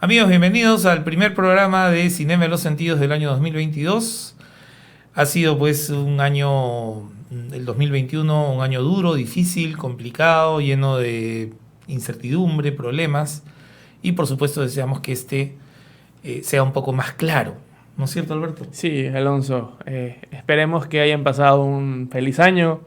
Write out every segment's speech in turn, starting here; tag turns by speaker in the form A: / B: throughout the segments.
A: Amigos, bienvenidos al primer programa de Cinema en los Sentidos del año 2022. Ha sido pues un año, el 2021, un año duro, difícil, complicado, lleno de incertidumbre, problemas y por supuesto deseamos que este sea un poco más claro. ¿No es cierto, Alberto?
B: Sí, Alonso, esperemos que hayan pasado un feliz año,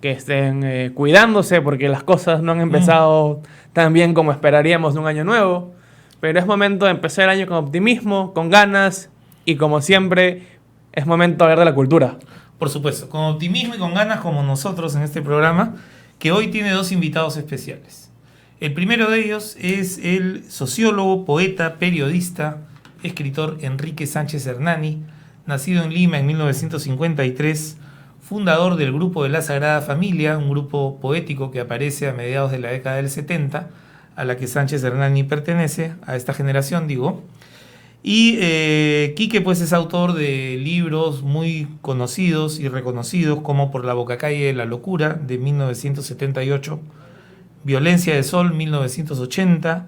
B: que estén cuidándose porque las cosas no han
A: Mm,
B: empezado tan bien como esperaríamos de un año nuevo, pero es momento de empezar el año con optimismo, con ganas y como siempre es momento de hablar de la cultura.
A: por supuesto, con optimismo y con ganas como nosotros en este programa, que hoy tiene dos invitados especiales. El primero de ellos es el sociólogo, poeta, periodista, escritor Enrique Sánchez Hernani, nacido en Lima en 1953, fundador del Grupo de la Sagrada Familia, un grupo poético que aparece a mediados de la década del 70, a la que Sánchez Hernani pertenece, a esta generación digo. Y Quique pues es autor de libros muy conocidos y reconocidos como Por la Bocacalle de la Locura de 1978, Violencia de Sol 1980,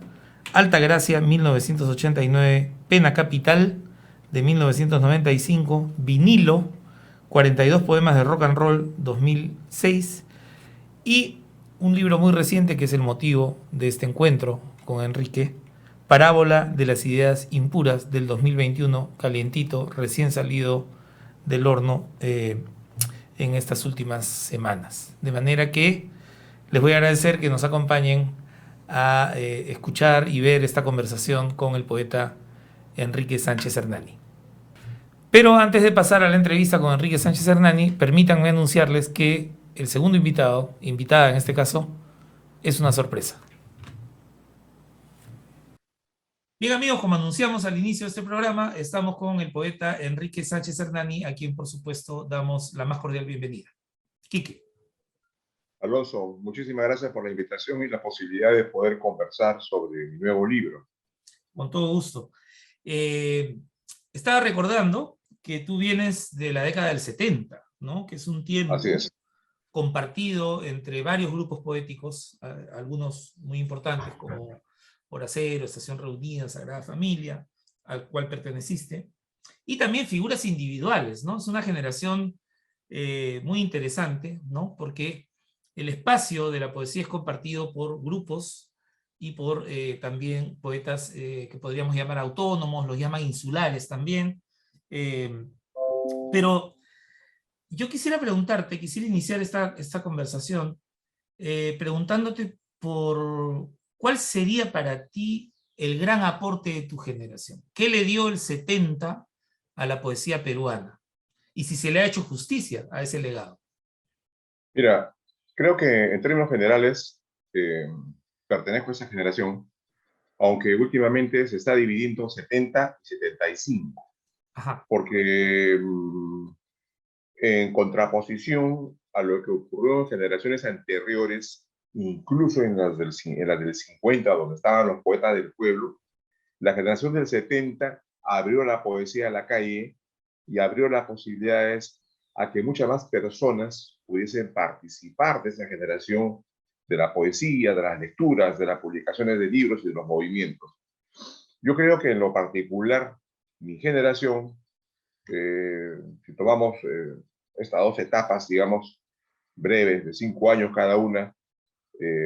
A: Alta Gracia 1989, Pena Capital de 1995, Vinilo, 42 poemas de rock and roll 2006 y un libro muy reciente que es el motivo de este encuentro con Enrique, Parábola de las Ideas Impuras del 2021, calientito, recién salido del horno en estas últimas semanas. De manera que les voy a agradecer que nos acompañen a escuchar y ver esta conversación con el poeta Enrique Sánchez Hernani. Pero antes de pasar a la entrevista con Enrique Sánchez Hernani, permítanme anunciarles que el segundo invitado, invitada en este caso, es una sorpresa. Bien amigos, como anunciamos al inicio de este programa, estamos con el poeta Enrique Sánchez Hernani, a quien por supuesto damos la más cordial bienvenida. Quique.
C: Alonso, muchísimas gracias por la invitación y la posibilidad de poder conversar sobre mi nuevo libro.
A: Con todo gusto. Eh, Estaba recordando que tú vienes de la década del 70, ¿no? Que es un
C: Así
A: tiempo
C: es.
A: compartido entre varios grupos poéticos, algunos muy importantes como Horacero, Estación Reunida, Sagrada Familia, al cual perteneciste, y también figuras individuales, ¿no? Es una generación muy interesante, ¿no? Porque el espacio de la poesía es compartido por grupos y por también poetas que podríamos llamar autónomos, los llaman insulares también. Eh, pero yo quisiera preguntarte, quisiera iniciar esta conversación preguntándote por cuál sería para ti el gran aporte de tu generación. ¿Qué le dio el 70 a la poesía peruana? Y si se le ha hecho justicia a ese legado.
C: Mira, creo que en términos generales pertenezco a esa generación, aunque últimamente se está dividiendo 70 y 75,
A: Ajá.
C: porque en contraposición a lo que ocurrió en generaciones anteriores, incluso en las del 50, donde estaban los poetas del pueblo, la generación del 70 abrió la poesía a la calle y abrió las posibilidades a que muchas más personas pudiesen participar de esa generación de la poesía, de las lecturas, de las publicaciones de libros y de los movimientos. Yo creo que en lo particular, mi generación, si tomamos estas dos etapas, digamos, breves, de 5 años cada una,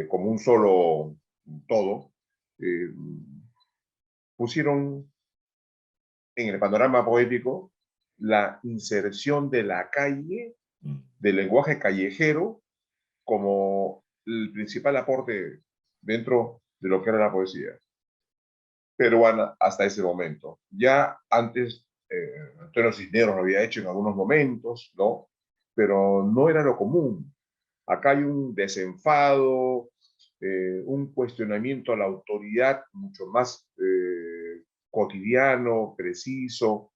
C: como un solo todo, eh, pusieron en el panorama poético la inserción de la calle, del lenguaje callejero, como el principal aporte dentro de lo que era la poesía peruana hasta ese momento. Ya antes, Antonio Cisneros lo había hecho en algunos momentos, ¿no? Pero no era lo común. Acá hay un desenfado, un cuestionamiento a la autoridad mucho más cotidiano, preciso,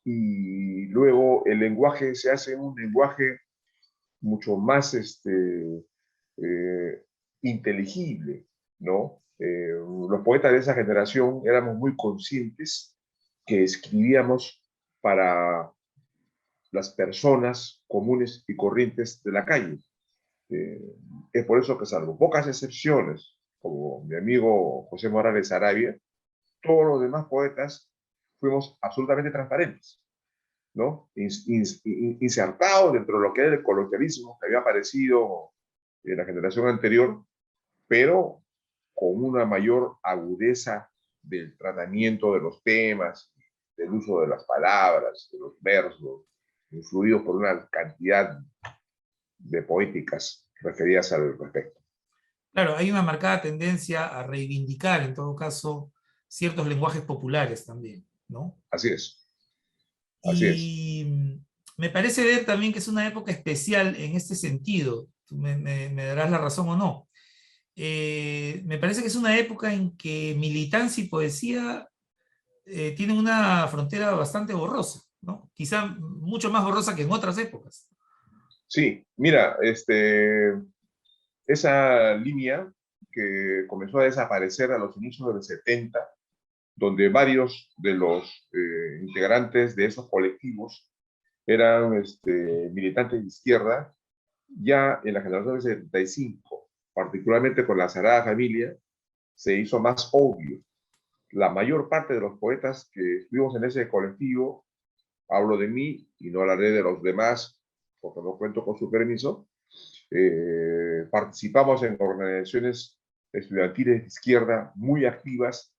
C: y luego el lenguaje se hace un lenguaje mucho más eh, inteligible, ¿no? Los poetas de esa generación éramos muy conscientes que escribíamos para las personas comunes y corrientes de la calle. Eh, es por eso que, salvo pocas excepciones, como mi amigo José Morales Arabia, todos los demás poetas fuimos absolutamente transparentes, ¿no? Insertados dentro de lo que era el coloquialismo que había aparecido en la generación anterior, pero con una mayor agudeza del tratamiento de los temas, del uso de las palabras, de los versos, influidos por una cantidad de poéticas referidas al respecto.
A: Claro, hay una marcada tendencia a reivindicar, en todo caso, ciertos lenguajes populares también, ¿no?
C: Así es, así es.
A: Y me parece ver también que es una época especial en este sentido. Tú me darás la razón o no. Me parece que es una época en que militancia y poesía tienen una frontera bastante borrosa, ¿no? Quizá mucho más borrosa que en otras épocas.
C: Sí, mira, esa línea que comenzó a desaparecer a los inicios de los 70, donde varios de los integrantes de esos colectivos eran militantes de izquierda, ya en la generación del 75, particularmente con la Sagrada Familia, se hizo más obvio. La mayor parte de los poetas que estuvimos en ese colectivo, hablo de mí y no hablaré de los demás, porque no cuento con su permiso, participamos en organizaciones estudiantiles de izquierda muy activas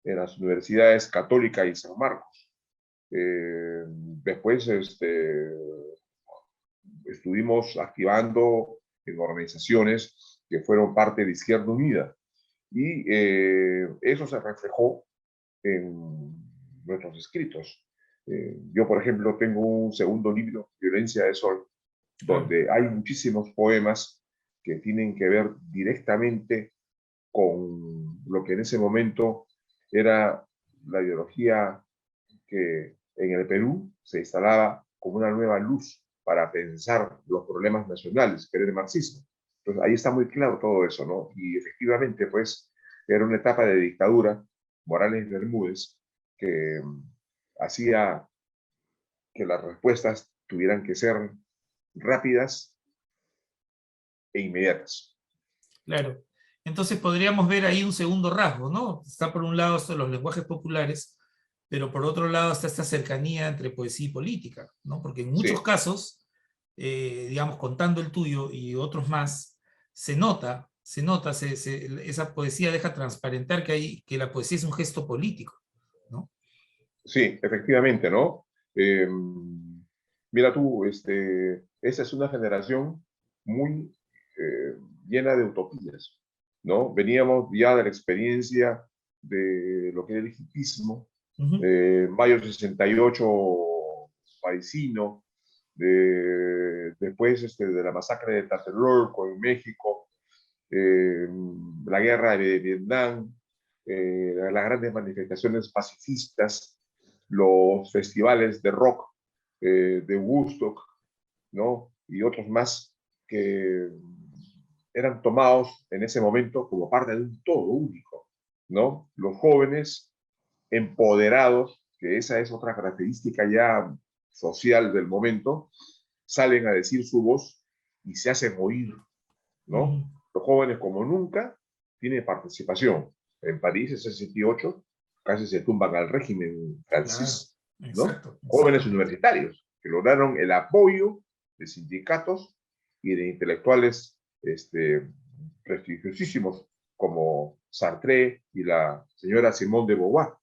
C: en las universidades Católica y San Marcos. Después estuvimos activando en organizaciones que fueron parte de Izquierda Unida y eso se reflejó en nuestros escritos. Yo, por ejemplo, tengo un segundo libro, Violencia de Sol, donde hay muchísimos poemas que tienen que ver directamente con lo que en ese momento era la ideología que en el Perú se instalaba como una nueva luz para pensar los problemas nacionales, que era el marxismo. Entonces ahí está muy claro todo eso, ¿no? Y efectivamente, pues, era una etapa de dictadura, Morales Bermúdez, que hacía que las respuestas tuvieran que ser rápidas e inmediatas.
A: Claro. Entonces podríamos ver ahí un segundo rasgo, ¿no? Está por un lado estos los lenguajes populares, pero por otro lado está esta cercanía entre poesía y política, ¿no? Porque en muchos
C: Sí,
A: casos, digamos, contando el tuyo y otros más, esa poesía deja transparentar que la poesía es un gesto político, ¿no?
C: sí, efectivamente, ¿no? Eh, mira tú, esa es una generación muy llena de utopías, ¿no? Veníamos ya de la experiencia de lo que era el hipismo, mayo 68 parisino, después de la masacre de Tlatelolco en México, la guerra de Vietnam, las grandes manifestaciones pacifistas, los festivales de rock de Woodstock, ¿no? Y otros más que eran tomados en ese momento como parte de un todo único, ¿no? Los jóvenes empoderados, que esa es otra característica ya social del momento, salen a decir su voz y se hacen oír, ¿no? Los jóvenes como nunca tienen participación. En París, en 68, casi se tumban al régimen
A: Claro,
C: francés, ¿no?
A: exacto,
C: Jóvenes
A: exactamente.
C: universitarios que lograron el apoyo de sindicatos y de intelectuales prestigiosísimos como Sartre y la señora Simone de Beauvoir.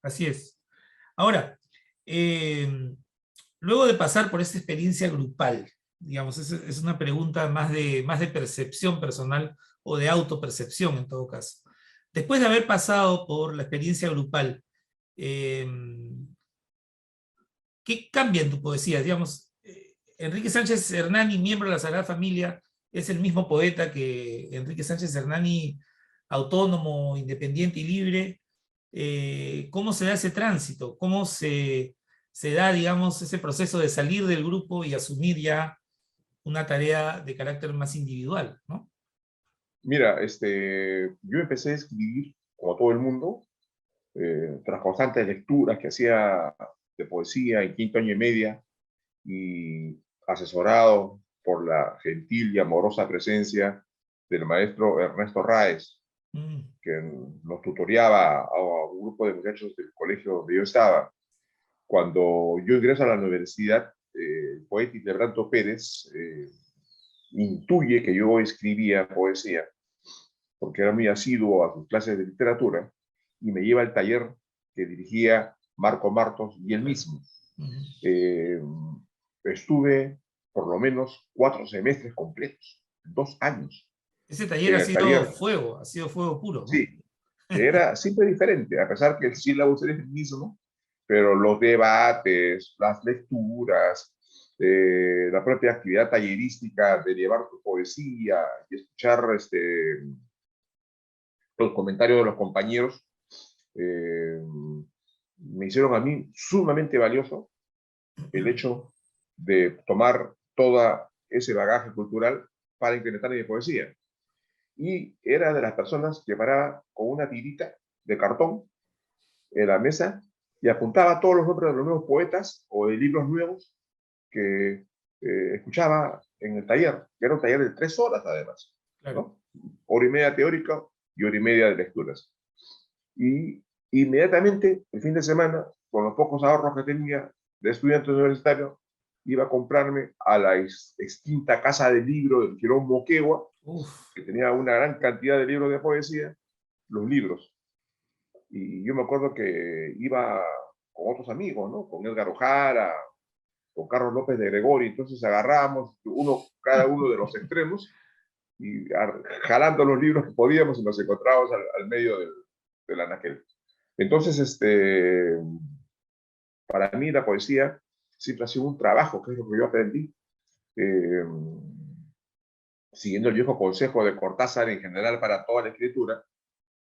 A: Así es. Ahora, luego de pasar por esta experiencia grupal, digamos, es una pregunta más de percepción personal o de autopercepción en todo caso. Después de haber pasado por la experiencia grupal, eh, ¿qué cambia en tu poesía? Digamos, Enrique Sánchez Hernani, miembro de la Sagrada Familia, es el mismo poeta que Enrique Sánchez Hernani, autónomo, independiente y libre. ¿Cómo se da ese tránsito? ¿Cómo se da, digamos, ese proceso de salir del grupo y asumir ya una tarea de carácter más individual, ¿no?
C: Mira, yo empecé a escribir, como todo el mundo, tras constantes lecturas que hacía de poesía en quinto año y media, y asesorado por la gentil y amorosa presencia del maestro Ernesto Ráez, que nos tutoreaba a un grupo de muchachos del colegio donde yo estaba. Cuando yo ingreso a la universidad, el poeta Hildebrando Pérez intuye que yo escribía poesía, porque era muy asiduo a sus clases de literatura, y me lleva al taller que dirigía Marco Martos y él mismo. Eh, Estuve por lo menos 4 semestres completos, 2 años
A: Ese taller
C: en el taller.
A: ha sido fuego puro, ¿no?
C: Sí, era siempre diferente, a pesar que el sílabo es el mismo, pero los debates, las lecturas, la propia actividad tallerística de llevar tu poesía y escuchar los comentarios de los compañeros, eh, me hicieron a mí sumamente valioso el hecho de tomar todo ese bagaje cultural para implementar en mi poesía. Y era de las personas que paraba con una tirita de cartón en la mesa y apuntaba todos los nombres de los nuevos poetas o de libros nuevos que escuchaba en el taller, que era un taller de 3 horas además,
A: Claro.
C: ¿no? Hora y media teórica y hora y media de lecturas. Y inmediatamente, el fin de semana, con los pocos ahorros que tenía de estudiante universitario, iba a comprarme a la extinta casa de libros del Quirón Moquegua, que tenía una gran cantidad de libros de poesía, los libros. Y yo me acuerdo que iba con otros amigos, ¿no? Con Edgar Ojara, con Carlos López de Gregorio, entonces agarramos cada uno de los extremos y jalando los libros que podíamos y nos encontrábamos al medio del anaquel. Entonces, para mí la poesía siempre ha sido un trabajo, que es lo que yo aprendí, eh, siguiendo el viejo consejo de Cortázar en general para toda la escritura,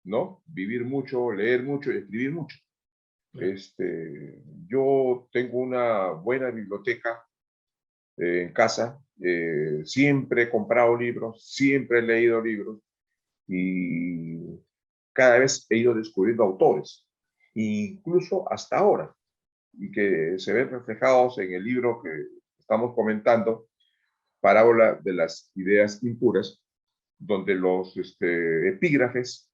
C: ¿no? Vivir mucho, leer mucho y escribir mucho. Yo tengo una buena biblioteca en casa, siempre he comprado libros, siempre he leído libros y cada vez he ido descubriendo autores, incluso hasta ahora, y que se ven reflejados en el libro que estamos comentando, Parábola de las ideas impuras, donde los epígrafes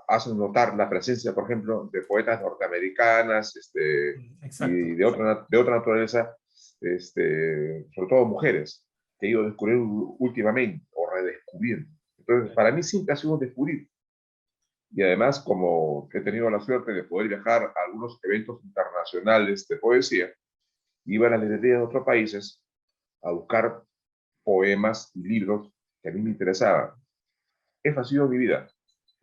C: hacen notar la presencia, por ejemplo, de poetas norteamericanas
A: Exacto.
C: y de otra naturaleza, sobre todo mujeres, que he ido descubriendo últimamente o redescubriendo. Entonces, para mí siempre ha sido un descubrir. Y además, como he tenido la suerte de poder viajar a algunos eventos internacionales de poesía, iba a las librerías de otros países a buscar poemas y libros que a mí me interesaban. Esa ha sido mi vida,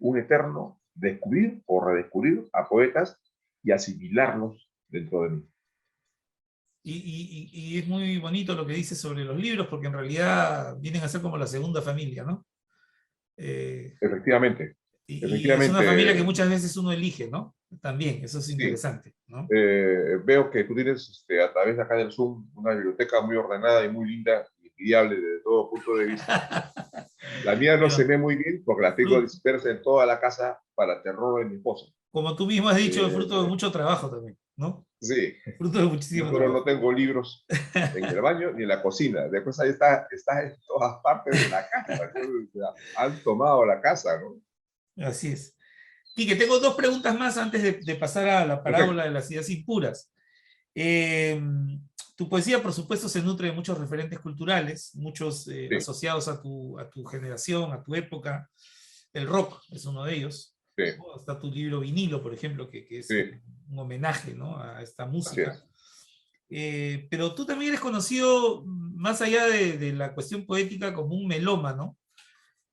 C: un eterno descubrir o redescubrir a poetas y asimilarlos dentro de mí.
A: Y es muy bonito lo que dices sobre los libros, porque en realidad vienen a ser como la segunda familia, ¿no? Eh,
C: Efectivamente,
A: y es una familia que
C: efectivamente,
A: muchas veces uno elige, ¿no? También, eso es
C: sí.
A: interesante, ¿no?
C: Veo que tú tienes a través de acá del Zoom una biblioteca muy ordenada y muy linda, envidiable desde todo punto de vista. La mía no se
A: Bueno,
C: ve muy bien porque la tengo dispersa en toda la casa para terror de mi esposa.
A: como tú mismo has dicho, es fruto de
C: Eh,
A: mucho trabajo también, ¿no?
C: sí,
A: Fruto de
C: yo
A: muchísimo
C: solo no
A: trabajo.
C: tengo libros en el baño ni en la cocina. Después ahí está en todas partes de la casa. Entonces, han tomado la casa, ¿no?
A: Así es. Y que tengo dos preguntas más antes de pasar a la
C: Perfecto.
A: parábola de las ideas impuras. Eh, Tu poesía, por supuesto, se nutre de muchos referentes culturales, muchos
C: Sí,
A: asociados a tu generación, a tu época. El rock es uno de ellos.
C: sí,
A: ¿No? Está tu libro Vinilo, por ejemplo, que es
C: sí,
A: un homenaje, ¿no?, a esta
C: así
A: música.
C: es.
A: Pero tú también eres conocido, más allá de la cuestión poética, como un melómano,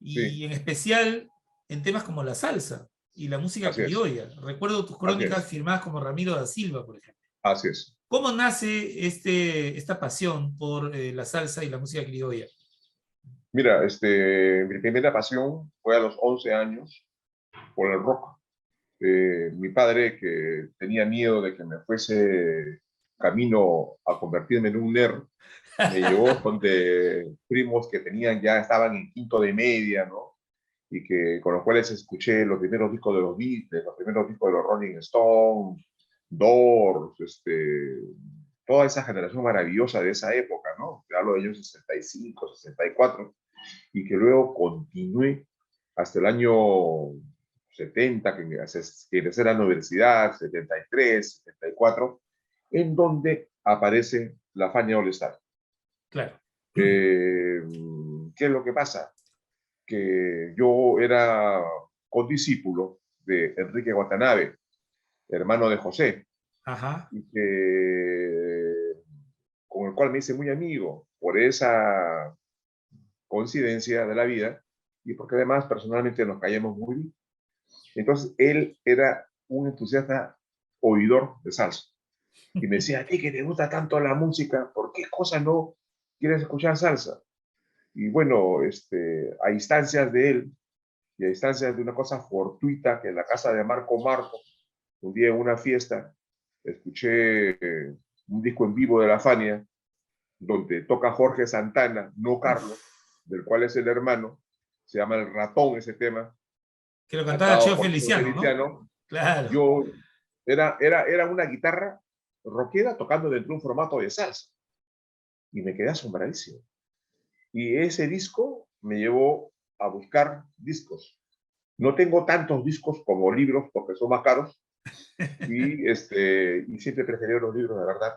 C: Sí,
A: y en especial en temas como la salsa y la música
C: así es.
A: criolla. Recuerdo tus
C: Así
A: crónicas
C: es.
A: firmadas como Ramiro da Silva, por ejemplo.
C: Así es.
A: ¿Cómo nace esta pasión por la salsa y la música criolla?
C: Mira, mi primera pasión fue a los 11 años por el rock. Mi padre, que tenía miedo de que me fuese camino a convertirme en un nerd, me llevó donde primos que estaban en quinto de media, ¿no? Y con los cuales escuché los primeros discos de los Beatles, los primeros discos de los Rolling Stones, Doors, toda esa generación maravillosa de esa época, ¿no? Te hablo de años 65, 64, y que luego continué hasta el año 70, que ingresé a la universidad, 73, 74, en donde aparece la Fania All Star.
A: Claro.
C: ¿Qué es lo que pasa? Que yo era condiscípulo de Enrique Watanabe, hermano de José,
A: Ajá.
C: y con el cual me hice muy amigo por esa coincidencia de la vida y porque además personalmente nos caíamos muy bien. Entonces él era un entusiasta oidor de salsa y me decía, a ti que te gusta tanto la música, ¿por qué cosa no quieres escuchar salsa? Y bueno, a instancias de él y a instancias de una cosa fortuita que en la casa de Marco, un día en una fiesta, escuché un disco en vivo de la Fania donde toca Jorge Santana, no Carlos, del cual es el hermano, se llama El Ratón ese tema,
A: Que lo cantaba
C: cantado
A: Cheo
C: por Cheo
A: Feliciano, ¿no?
C: Feliciano.
A: Claro.
C: Yo era una guitarra rockera tocando dentro de un formato de salsa y me quedé asombradísimo. Y ese disco me llevó a buscar discos. No tengo tantos discos como libros porque son más caros y siempre preferí los libros, de verdad.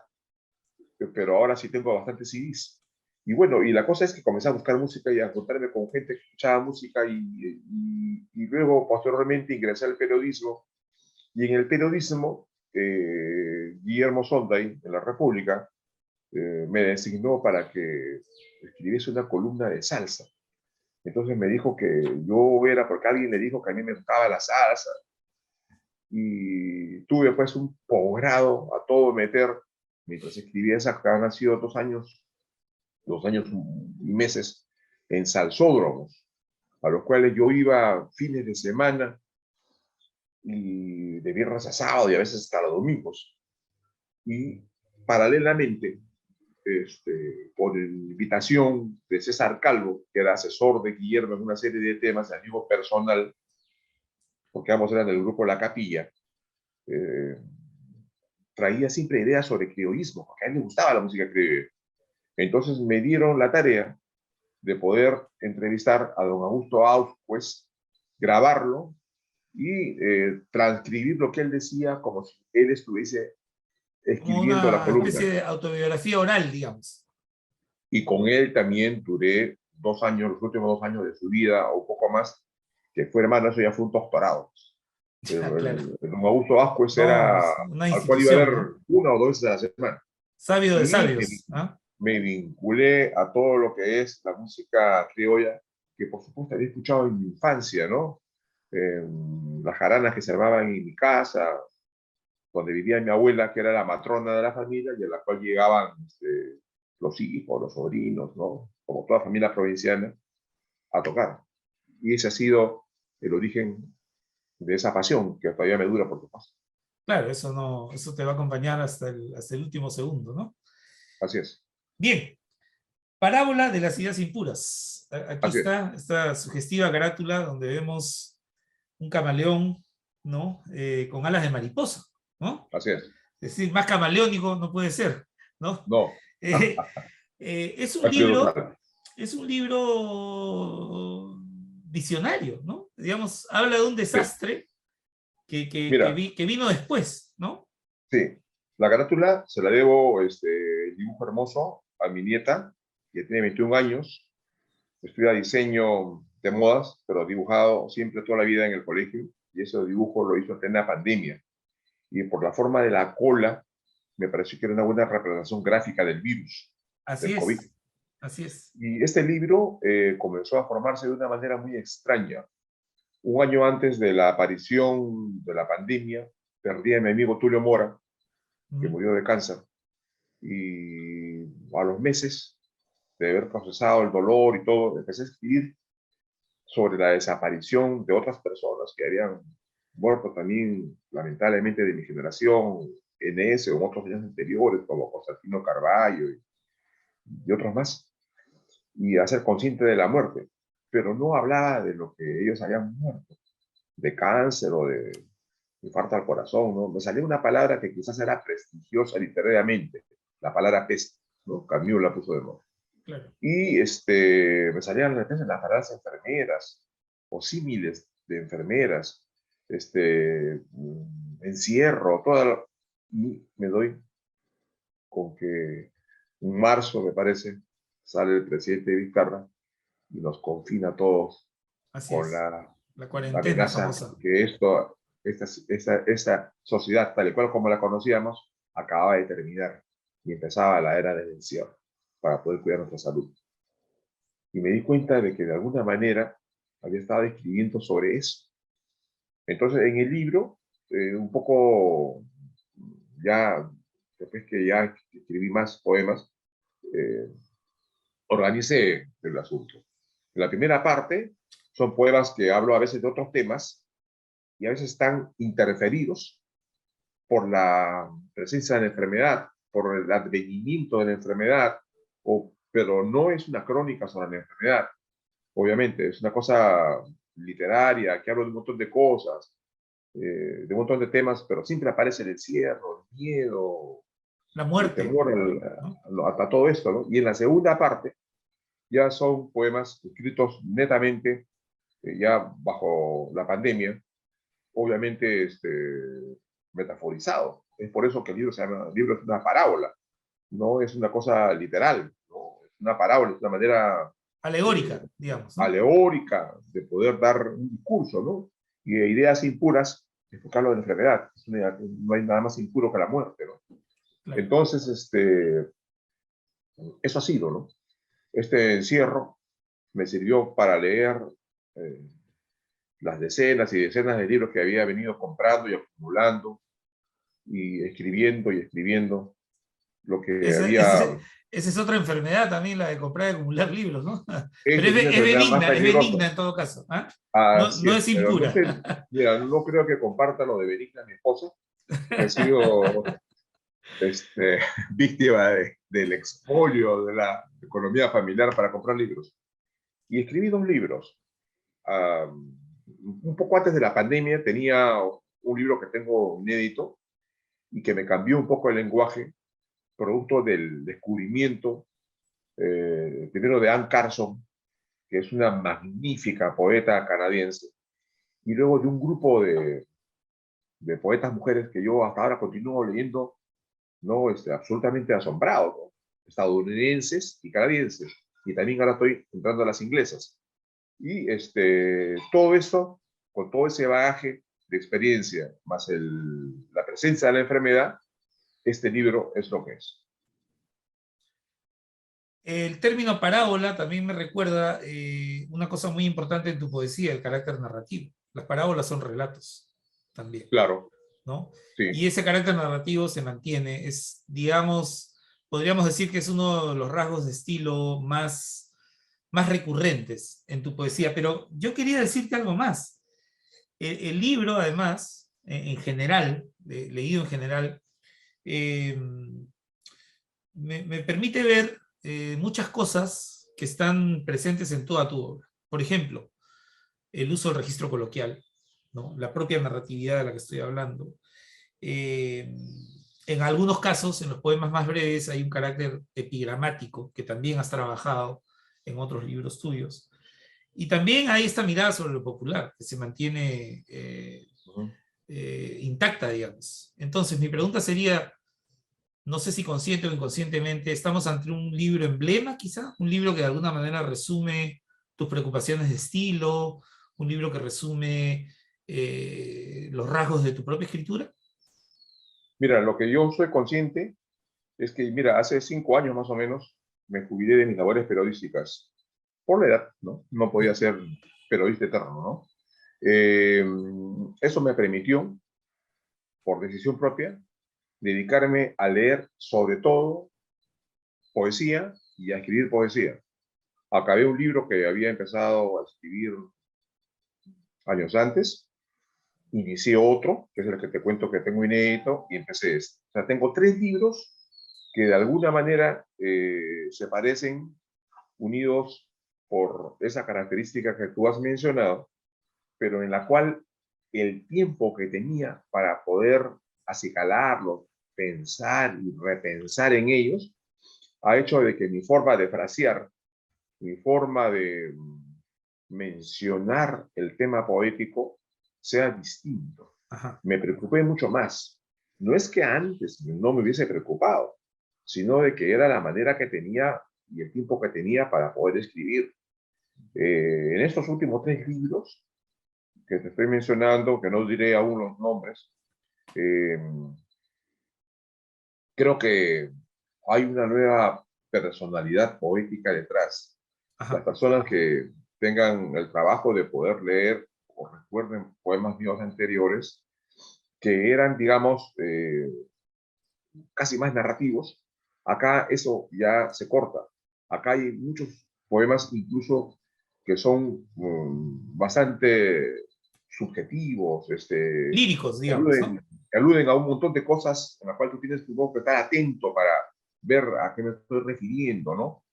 C: Pero ahora sí tengo bastantes CDs. Y bueno, y la cosa es que comencé a buscar música y a encontrarme con gente que escuchaba música y luego posteriormente ingresé al periodismo. Y en el periodismo, Guillermo Sonday, en La República, me designó para que escribiese una columna de salsa. Entonces me dijo que yo era, porque alguien le dijo que a mí me gustaba la salsa. Y tuve pues un posgrado a todo meter mientras escribía esa, que han sido 2 años y meses en salsódromos, a los cuales yo iba fines de semana y de viernes a sábado y a veces hasta los domingos. Y paralelamente, por invitación de César Calvo, que era asesor de Guillermo en una serie de temas, de amigo personal, porque ambos eran del grupo La Capilla, eh, traía siempre ideas sobre criollismo, porque a él le gustaba la música criolla. Entonces me dieron la tarea de poder entrevistar a don Augusto Aus, pues grabarlo y transcribir lo que él decía como si él estuviese
A: Como
C: escribiendo la
A: una especie
C: columna.
A: de autobiografía oral, digamos.
C: Y con él también duré 2 años, los últimos 2 años de su vida o un poco más, que fue hermano, eso ya fue un doctorado.
A: Ya, claro.
C: El don Augusto Vasquez
A: No,
C: era
A: es una
C: al cual iba a ver
A: institución, ¿no?
C: 1 o 2 veces a la semana.
A: Sabio de
C: Y
A: sabios. ¿Ah?
C: me vinculé a todo lo que es la música criolla, que por supuesto había escuchado en mi infancia, ¿no? Las jaranas que se armaban en mi casa, donde vivía mi abuela, que era la matrona de la familia, y a la cual llegaban los hijos, los sobrinos, ¿no? Como toda familia provinciana, a tocar. Y ese ha sido el origen de esa pasión que todavía me dura, por supuesto.
A: Claro, eso no, eso te va a acompañar hasta el último segundo, ¿no?
C: Así es,
A: Bien, parábola de las ideas impuras. Aquí
C: así es,
A: está esta sugestiva carátula donde vemos un camaleón, ¿no? Con alas de mariposa, ¿no?
C: así es.
A: Es decir, más camaleónico no puede ser, ¿no?
C: No,
A: Eh, es un
C: ha sido
A: libro,
C: total.
A: es un libro visionario, ¿no? Digamos, habla de un
C: Sí.
A: desastre
C: Mira,
A: que vino después, ¿no?
C: sí, la carátula se la debo, el dibujo hermoso, a mi nieta, que tiene 21 años, estudia diseño de modas, pero ha dibujado siempre toda la vida en el colegio, y ese dibujo lo hizo en plena pandemia. Y por la forma de la cola, me pareció que era una buena representación gráfica del virus,
A: Así
C: del COVID.
A: es, así es.
C: Y este libro comenzó a formarse de una manera muy extraña. Un año antes de la aparición de la pandemia, perdí a mi amigo Tulio Mora, que
A: Mm.
C: murió de cáncer. Y a los meses de haber procesado el dolor y todo, empecé a escribir sobre la desaparición de otras personas que habían muerto también, lamentablemente, de mi generación, en ese o en otros años anteriores, como Constantino Carballo y otros más, y a ser consciente de la muerte. Pero no hablaba de lo que ellos habían muerto, de cáncer o de infarto al corazón, ¿no? Me salió una palabra que quizás era prestigiosa literariamente, la palabra peste, ¿no? Camus la puso de moda.
A: Claro.
C: Y me salían de repente las palabras enfermeras o símiles de enfermeras, encierro, y me doy con que en marzo, me parece, sale el presidente Vizcarra y nos confina a todos
A: Así
C: con
A: es.
C: la
A: La cuarentena
C: amenaza
A: famosa.
C: que esta sociedad, tal y cual como la conocíamos, acababa de terminar y empezaba la era del encierro para poder cuidar nuestra salud. Y me di cuenta de que de alguna manera había estado escribiendo sobre eso. Entonces, en el libro, un poco ya, después que ya escribí más poemas, eh, organicé el asunto. En la primera parte son poemas que hablo a veces de otros temas y a veces están interferidos por la presencia de la enfermedad, por el advenimiento de la enfermedad, pero no es una crónica sobre la enfermedad. Obviamente, es una cosa literaria que habla de un montón de cosas, de un montón de temas, pero siempre aparece el encierro, el miedo,
A: La
C: el
A: muerte,
C: temor
A: ¿no?
C: a todo esto, ¿no? Y en la segunda parte ya son poemas escritos netamente ya bajo la pandemia, obviamente metaforizado. Es por eso que el libro se llama, el libro es una parábola, no es una cosa literal, ¿no? Es una parábola, es una manera
A: Alegórica, digamos, ¿no?
C: aleórica de poder dar un discurso, ¿no? Y de ideas impuras, enfocarlo en la enfermedad. No hay nada más impuro que la muerte, ¿no?
A: Claro.
C: Entonces, eso ha sido, ¿no? Este encierro me sirvió para leer eh, las decenas y decenas de libros que había venido comprando y acumulando y escribiendo lo que
A: Esa,
C: había.
A: esa es otra enfermedad también, la de comprar y acumular libros, ¿no? Pero
C: Esa es una enfermedad más
A: es
C: peligrosa.
A: benigna en todo caso. ¿Ah? No,
C: Así
A: no
C: es,
A: es
C: pero no
A: impura.
C: sé, mira, no creo que comparta lo de Benigna, mi esposa, que ha sido víctima del expolio de la economía familiar para comprar libros. Y escribí 2 libros. Un poco antes de la pandemia tenía un libro que tengo inédito y que me cambió un poco el lenguaje, producto del descubrimiento, primero de Anne Carson, que es una magnífica poeta canadiense, y luego de un grupo de poetas mujeres que yo hasta ahora continúo leyendo, ¿no? Absolutamente asombrado, ¿no? Estadounidenses y canadienses, y también ahora estoy entrando a las inglesas. Y todo esto, con todo ese bagaje de experiencia, más la presencia de la enfermedad, este libro es lo que es.
A: El término parábola también me recuerda una cosa muy importante en tu poesía, el carácter narrativo. Las parábolas son relatos también,
C: Claro,
A: ¿no?
C: sí.
A: Y ese carácter narrativo se mantiene, es, digamos, podríamos decir que es uno de los rasgos de estilo más recurrentes en tu poesía, pero yo quería decirte algo más. El libro, además, en general, leído en general, eh, me permite ver muchas cosas que están presentes en toda tu obra. Por ejemplo, el uso del registro coloquial, ¿no? La propia narratividad de la que estoy hablando. Eh, en algunos casos, en los poemas más breves, hay un carácter epigramático que también has trabajado en otros libros tuyos. Y también hay esta mirada sobre lo popular, que se mantiene intacta, digamos. Entonces, mi pregunta sería, no sé si consciente o inconscientemente, estamos ante un libro emblema, quizá, un libro que de alguna manera resume tus preocupaciones de estilo, un libro que resume los rasgos de tu propia escritura.
C: Mira, lo que yo soy consciente es que, mira, hace 5 años más o menos me jubilé de mis labores periodísticas. Por la edad, ¿no? No podía ser periodista eterno, ¿no? Eso me permitió, por decisión propia, dedicarme a leer sobre todo poesía y a escribir poesía. Acabé un libro que había empezado a escribir años antes, inicié otro, que es el que te cuento que tengo inédito, y empecé este. O sea, tengo 3 libros que de alguna manera se parecen, unidos por esa característica que tú has mencionado, pero en la cual el tiempo que tenía para poder acicalarlos, pensar y repensar en ellos, ha hecho de que mi forma de frasear, mi forma mencionar el tema poético sea distinto.
A: Ajá.
C: Me preocupé mucho más. No es que antes no me hubiese preocupado, sino de que era la manera que tenía y el tiempo que tenía para poder escribir. En estos últimos 3 libros que te estoy mencionando, que no diré aún los nombres, eh, creo que hay una nueva personalidad poética detrás. Las
A: Ajá.
C: personas que tengan el trabajo de poder leer o recuerden poemas míos anteriores, que eran, digamos, casi más narrativos, acá eso ya se corta. Acá hay muchos poemas incluso que son bastante subjetivos,
A: Líricos,
C: que
A: digamos, ¿no?
C: aluden a un montón de cosas en las cuales tú tienes que estar atento para ver a qué me estoy refiriendo, ¿no?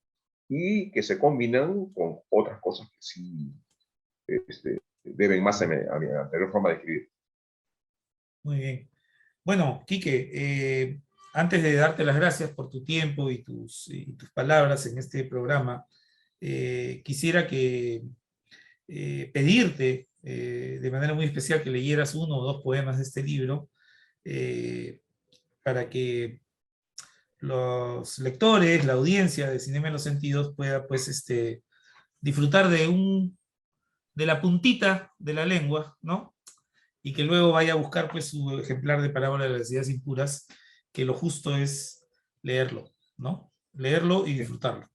C: Y que se combinan con otras cosas que sí deben más a mi anterior forma de escribir.
A: Muy bien. Bueno, Quique, antes de darte las gracias por tu tiempo y tus palabras en este programa, quisiera pedirte de manera muy especial que leyeras uno o dos poemas de este libro eh, para que los lectores, la audiencia de Cinema en los Sentidos pueda pues disfrutar de la puntita de la lengua, ¿no? Y que luego vaya a buscar pues su ejemplar de Parábola de las ideas impuras, que lo justo es leerlo, ¿no? Leerlo y disfrutarlo.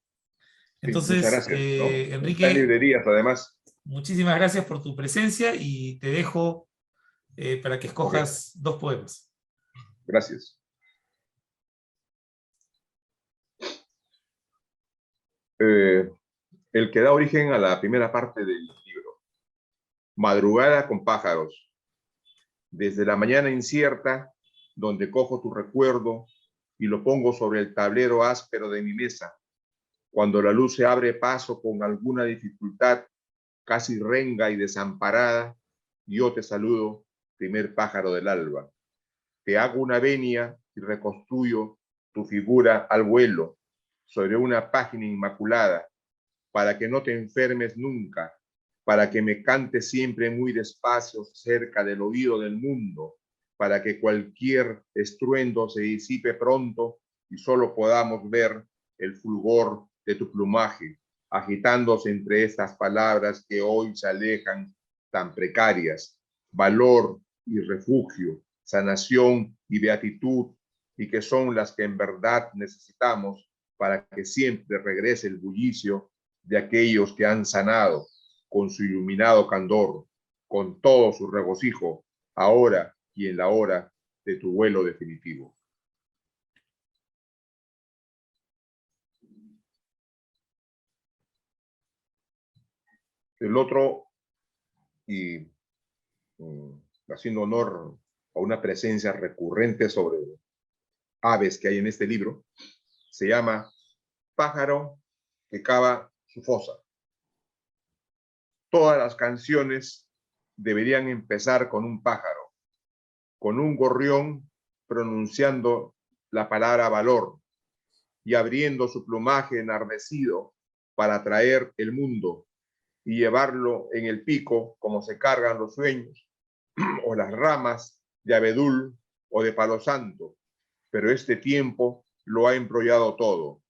C: Sí, muchas
A: Entonces,
C: gracias, ¿no? Está en
A: Enrique,
C: librerías, además.
A: muchísimas gracias por tu presencia y te dejo para que
C: Ok,
A: escojas dos poemas.
C: gracias. Eh, el que da origen a la primera parte del libro. Madrugada con pájaros. Desde la mañana incierta, donde cojo tu recuerdo y lo pongo sobre el tablero áspero de mi mesa. Cuando la luz se abre paso con alguna dificultad, casi renga y desamparada, yo te saludo, primer pájaro del alba. Te hago una venia y reconstruyo tu figura al vuelo sobre una página inmaculada, para que no te enfermes nunca, para que me cantes siempre muy despacio cerca del oído del mundo, para que cualquier estruendo se disipe pronto y solo podamos ver el fulgor de tu plumaje, agitándose entre estas palabras que hoy se alejan tan precarias, valor y refugio, sanación y beatitud, y que son las que en verdad necesitamos para que siempre regrese el bullicio de aquellos que han sanado con su iluminado candor, con todo su regocijo, ahora y en la hora de tu vuelo definitivo. El otro, y haciendo honor a una presencia recurrente sobre aves que hay en este libro, se llama Pájaro que cava su fosa. Todas las canciones deberían empezar con un pájaro, con un gorrión pronunciando la palabra valor y abriendo su plumaje enardecido para atraer el mundo y llevarlo en el pico como se cargan los sueños o las ramas de abedul o de palo santo. Pero este tiempo lo ha embrollado todo.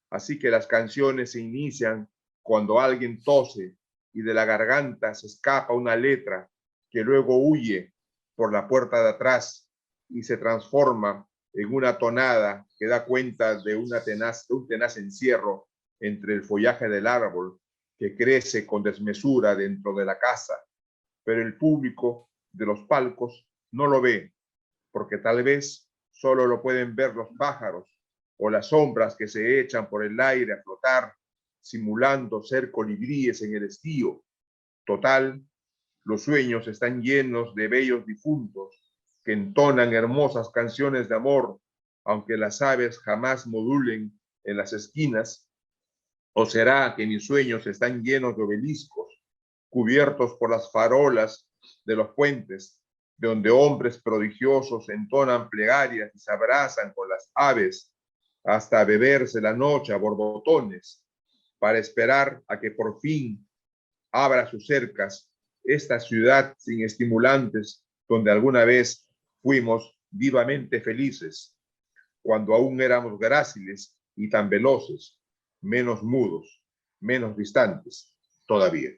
C: Así que las canciones se inician cuando alguien tose y de la garganta se escapa una letra que luego huye por la puerta de atrás y se transforma en una tonada que da cuenta de un tenaz encierro entre el follaje del árbol que crece con desmesura dentro de la casa. Pero el público de los palcos no lo ve, porque tal vez solo lo pueden ver los pájaros o las sombras que se echan por el aire a flotar, simulando ser colibríes en el estío. Total, los sueños están llenos de bellos difuntos que entonan hermosas canciones de amor, aunque las aves jamás modulen en las esquinas. ¿O será que mis sueños están llenos de obeliscos, cubiertos por las farolas de los puentes, donde hombres prodigiosos entonan plegarias y se abrazan con las aves hasta beberse la noche a borbotones, para esperar a que por fin abra sus cercas, esta ciudad sin estimulantes, donde alguna vez fuimos vivamente felices, cuando aún éramos gráciles y tan veloces, menos mudos, menos distantes todavía.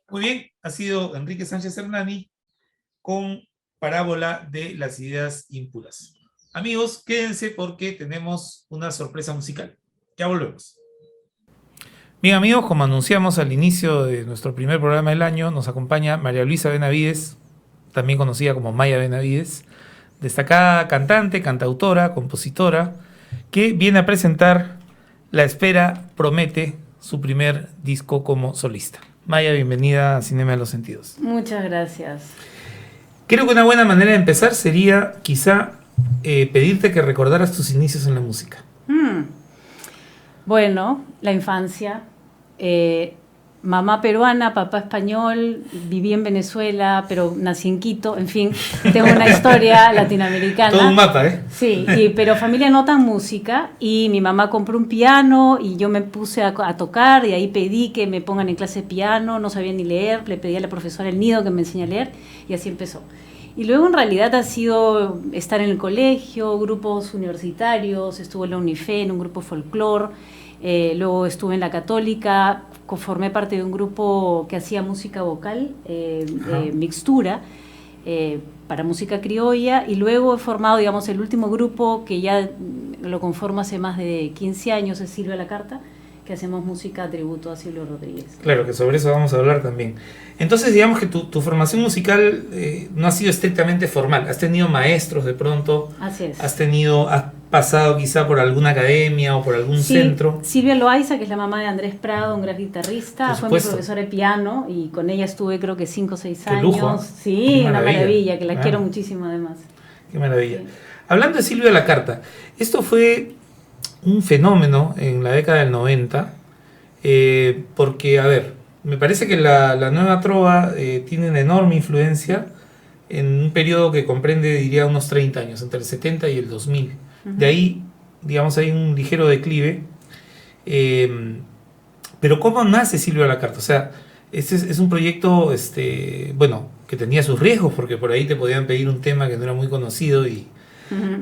A: Muy bien, ha sido Enrique Sánchez Hernani con Parábola de las ideas impuras. Amigos, quédense porque tenemos una sorpresa musical. Ya volvemos. Bien, amigos, como anunciamos al inicio de nuestro primer programa del año, nos acompaña María Luisa Benavides, también conocida como Maya Benavides, destacada cantante, cantautora, compositora, que viene a presentar La Espera Promete, su primer disco como solista. Maya, bienvenida a Cinema de los Sentidos.
D: Muchas gracias.
A: Creo que una buena manera de empezar sería quizá pedirte que recordaras tus inicios en la música.
D: Bueno, la infancia. Mamá peruana, papá español, viví en Venezuela, pero nací en Quito, en fin, tengo una historia latinoamericana.
A: Todo un mapa, ¿eh?
D: Sí, pero familia no tan música, y mi mamá compró un piano y yo me puse a tocar, y ahí pedí que me pongan en clase de piano, no sabía ni leer, le pedí a la profesora El Nido que me enseñe a leer, y así empezó. Y luego en realidad ha sido estar en el colegio, grupos universitarios, estuve en la UNIFE, en un grupo folclore, luego estuve en la Católica, formé parte de un grupo que hacía música vocal, mixtura, para música criolla, y luego he formado, digamos, el último grupo que ya lo conformo hace más de 15 años, es Silvia la Carta, que hacemos música tributo a Silvio Rodríguez.
A: Claro, que sobre eso vamos a hablar también. Entonces, digamos que tu formación musical no ha sido estrictamente formal. ¿Has tenido maestros de pronto?
D: Así es.
A: ¿Has pasado quizá por alguna academia o por algún centro?
D: Silvia Loaiza, que es la mamá de Andrés Prado, un gran guitarrista, fue mi profesora de piano, y con ella estuve creo que 5 o 6 años.
A: Lujo.
D: Sí, una maravilla, que la quiero muchísimo además.
A: Qué maravilla.
D: Sí.
A: Hablando de Silvia la Carta, esto fue un fenómeno en la década del 90, porque, a ver, me parece que la nueva trova tiene una enorme influencia en un periodo que comprende, diría, unos 30 años, entre el 70 y el 2000. De ahí, digamos, hay un ligero declive. Pero ¿cómo nace Silvia la Carta? O sea, es un proyecto, bueno, que tenía sus riesgos, porque por ahí te podían pedir un tema que no era muy conocido y...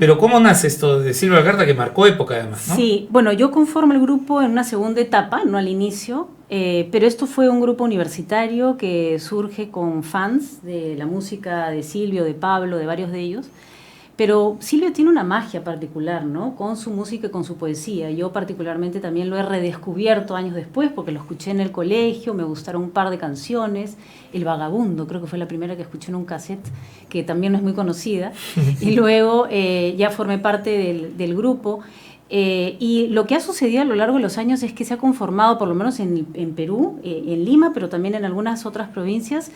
A: Pero ¿cómo nace esto de Silvia la Carta, que marcó época además, ¿no?
D: Sí, bueno, yo conformo el grupo en una segunda etapa, no al inicio, pero esto fue un grupo universitario que surge con fans de la música de Silvio, de Pablo, de varios de ellos. Pero Silvio tiene una magia particular, ¿no? Con su música y con su poesía. Yo particularmente también lo he redescubierto años después, porque lo escuché en el colegio, me gustaron un par de canciones. El Vagabundo, creo que fue la primera que escuché en un cassette, que también no es muy conocida. Y luego ya formé parte del grupo. Y lo que ha sucedido a lo largo de los años es que se ha conformado, por lo menos en Perú, en Lima, pero también en algunas otras provincias,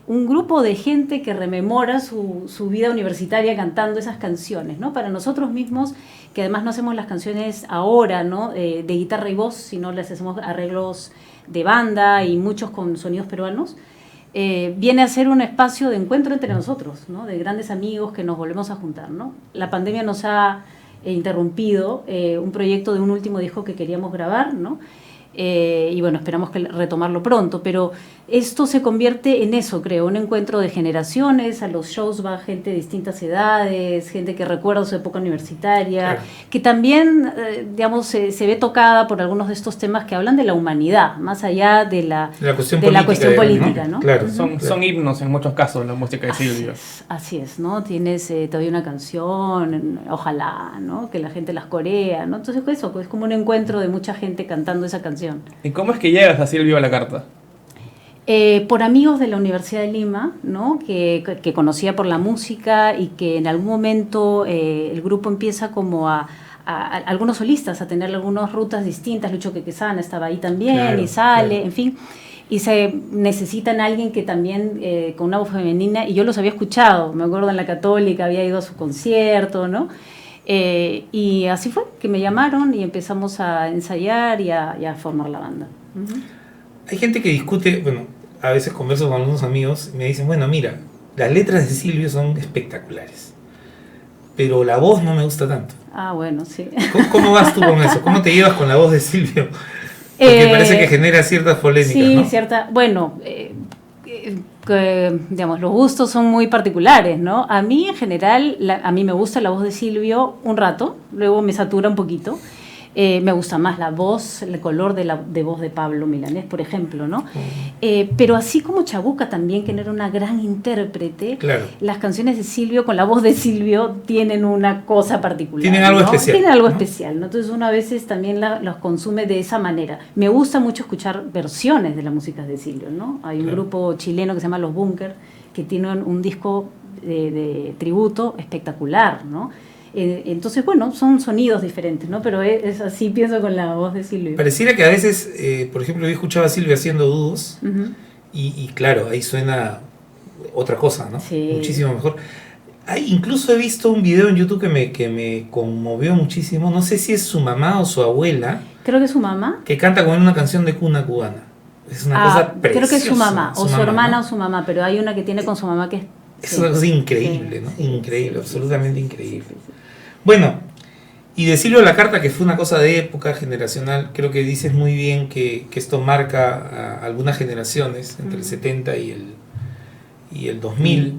D: un grupo de gente que rememora su vida universitaria cantando esas canciones, ¿no? Para nosotros mismos, que además no hacemos las canciones ahora, ¿no? De guitarra y voz, sino les hacemos arreglos de banda y muchos con sonidos peruanos, viene a ser un espacio de encuentro entre nosotros, ¿no? De grandes amigos que nos volvemos a juntar, ¿no? La pandemia nos ha interrumpido un proyecto de un último disco que queríamos grabar, ¿no? Y bueno, esperamos retomarlo pronto, pero esto se convierte en eso, creo, un encuentro de generaciones. A los shows va gente de distintas edades, gente que recuerda su época universitaria, claro, que también, digamos, se ve tocada por algunos de estos temas que hablan de la humanidad, más allá de la cuestión política, ¿no?
B: Claro, son himnos en muchos casos la música de Silvio.
D: Así es, ¿no? Tienes todavía una canción, ojalá, ¿no? Que la gente las corea, ¿no? Entonces eso, es como un encuentro de mucha gente cantando esa canción.
B: ¿Y cómo es que llegas a Silvio a la Carta?
D: Por amigos de la Universidad de Lima, ¿no? que conocía por la música, y que en algún momento el grupo empieza como a algunos solistas a tener algunas rutas distintas. Lucho Quequesana estaba ahí también, claro, y sale, claro, en fin, y se necesitan alguien que también con una voz femenina, y yo los había escuchado, me acuerdo en la Católica, había ido a su concierto, ¿no? Y así fue que me llamaron y empezamos a ensayar y a formar la banda.
A: Hay gente que discute, bueno, a veces converso con algunos amigos y me dicen, bueno, mira, las letras de Silvio son espectaculares, pero la voz no me gusta tanto.
D: Ah, bueno, sí.
A: ¿Cómo vas tú con eso? ¿Cómo te llevas con la voz de Silvio? Porque parece que genera ciertas polémicas,
D: sí,
A: ¿no?
D: cierta, bueno, digamos, los gustos son muy particulares, ¿no? A mí en general, a mí me gusta la voz de Silvio un rato, luego me satura un poquito. Me gusta más la voz, el color de voz de Pablo Milanés, por ejemplo, ¿no? Pero así como Chabuca también, que no era una gran intérprete,
A: Claro.
D: las canciones de Silvio, con la voz de Silvio, tienen una cosa particular.
A: Tienen algo
D: ¿no?
A: especial.
D: Tienen algo
A: ¿no?
D: especial, ¿no? Entonces uno a veces también los consume de esa manera. Me gusta mucho escuchar versiones de las músicas de Silvio, ¿no? Hay un grupo chileno que se llama Los Bunkers, que tiene un disco de tributo espectacular, ¿no? Entonces, bueno, son sonidos diferentes, ¿no? Pero es así, pienso con la voz de Silvio.
A: Pareciera que a veces, por ejemplo, yo escuchaba a Silvia haciendo dúos y claro, ahí suena otra cosa, ¿no?
D: Sí.
A: Muchísimo mejor. Incluso he visto un video en YouTube que me conmovió muchísimo, no sé si es su mamá o su abuela,
D: Creo que es su mamá.
A: que canta con él una canción de cuna cubana. Es una cosa preciosa.
D: Creo que es su mamá, o su
A: mamá,
D: hermana
A: ¿no?
D: o su mamá, pero hay una que tiene con su mamá que
A: Es
D: sí,
A: una cosa increíble,
D: sí,
A: ¿no?
D: sí,
A: Increíble,
D: sí,
A: absolutamente
D: sí,
A: increíble.
D: sí, sí.
A: Bueno, y de Silvio La Carta, que fue una cosa de época generacional, creo que dices muy bien que esto marca a algunas generaciones, entre el 70 y el 2000.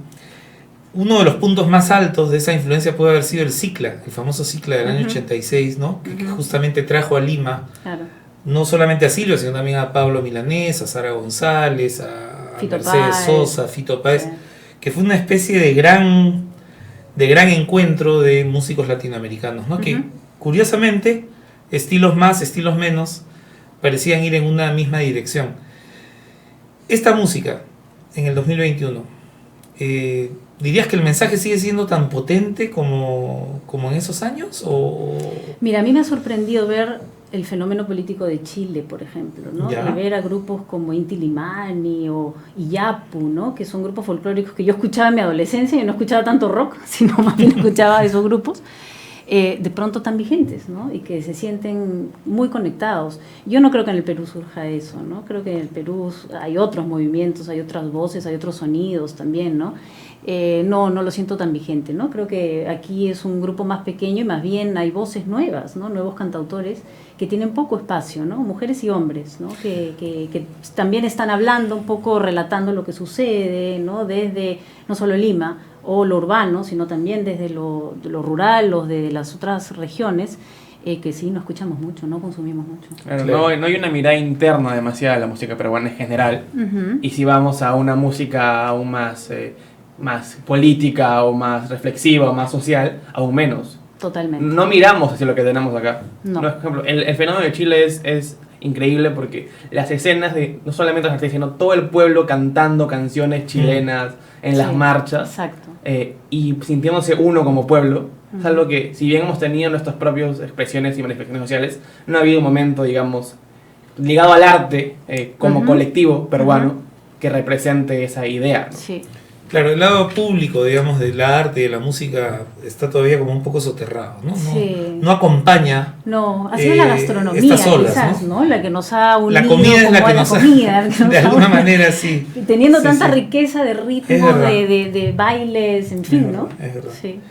A: Uno de los puntos más altos de esa influencia puede haber sido el Cicla, el famoso Cicla del año 86, ¿no? Que justamente trajo a Lima,
D: Claro.
A: no solamente a Silvio, sino también a Pablo Milanés, a Sara González, a
D: Fito
A: Mercedes
D: Páez.
A: Sosa, Fito Páez,
D: Sí.
A: que fue una especie de gran encuentro de músicos latinoamericanos, ¿no? Que curiosamente, estilos más, estilos menos, parecían ir en una misma dirección. Esta música, en el 2021, ¿dirías que el mensaje sigue siendo tan potente como en esos años?
D: Mira, a mí me ha sorprendido ver el fenómeno político de Chile, por ejemplo, ¿no?
A: Ya.
D: De ver a grupos como Inti Limani o Iyapu, ¿no? Que son grupos folclóricos que yo escuchaba en mi adolescencia y no escuchaba tanto rock, sino más bien escuchaba esos grupos, de pronto tan vigentes, ¿no? Y que se sienten muy conectados. Yo no creo que en el Perú surja eso, ¿no? Creo que en el Perú hay otros movimientos, hay otras voces, hay otros sonidos también, ¿no? No lo siento tan vigente, ¿no? Creo que aquí es un grupo más pequeño y más bien hay voces nuevas, ¿no? Nuevos cantautores que tienen poco espacio, ¿no? Mujeres y hombres, ¿no? Que también están hablando un poco, relatando lo que sucede, ¿no? Desde no solo Lima o lo urbano, sino también desde lo rural o de las otras regiones, que sí, no escuchamos mucho, no consumimos mucho.
B: Claro,
A: Claro.
B: no hay una mirada interna demasiada de la música peruana en general. Y si vamos a una música aún más política o más reflexiva o más social, aún menos.
D: Totalmente.
B: No miramos hacia lo que tenemos acá.
D: No.
B: Por ejemplo, el fenómeno de Chile es increíble porque las escenas de no solamente los artistas, sino todo el pueblo cantando canciones chilenas en las
D: Sí,
B: marchas
D: exacto.
B: y sintiéndose uno como pueblo. Es algo que, si bien hemos tenido nuestras propias expresiones y manifestaciones sociales, no ha habido un momento, digamos, ligado al arte como colectivo peruano que represente esa idea, ¿no?
D: Sí.
A: Claro, el lado público, digamos, del arte y de la música está todavía como un poco soterrado, ¿no?
D: Sí.
A: No acompaña.
D: No, ha sido la gastronomía,
A: estas olas,
D: quizás, ¿no? La que nos ha unido.
A: La comida es la
D: como
A: que
D: a
A: nos ha,
D: comida, que nos
A: de
D: ha
A: alguna
D: unido.
A: manera, sí.
D: Teniendo
A: Sí,
D: tanta
A: sí.
D: riqueza de
A: Es
D: ritmos,
A: verdad.
D: de bailes, en fin, ¿no?
A: Es verdad.
D: Sí.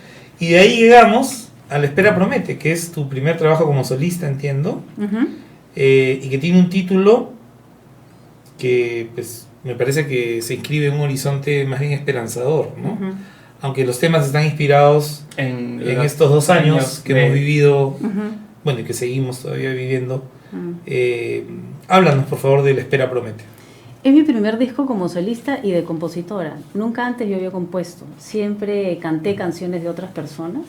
A: Y de ahí llegamos a La Espera Promete, que es tu primer trabajo como solista, entiendo,
D: Ujú.
A: y que tiene un título que, pues, me parece que se inscribe en un horizonte más bien esperanzador, ¿no?
D: Ujú.
A: Aunque los temas están inspirados
B: En
A: en
B: los
A: estos 2 años que
B: de-
A: hemos vivido,
D: Ujú.
A: bueno, y que seguimos todavía viviendo.
D: Mm.
A: Háblanos, por favor, de La Espera Promete.
D: Es mi primer disco como solista y de compositora. Nunca antes yo había compuesto. Siempre canté canciones de otras personas.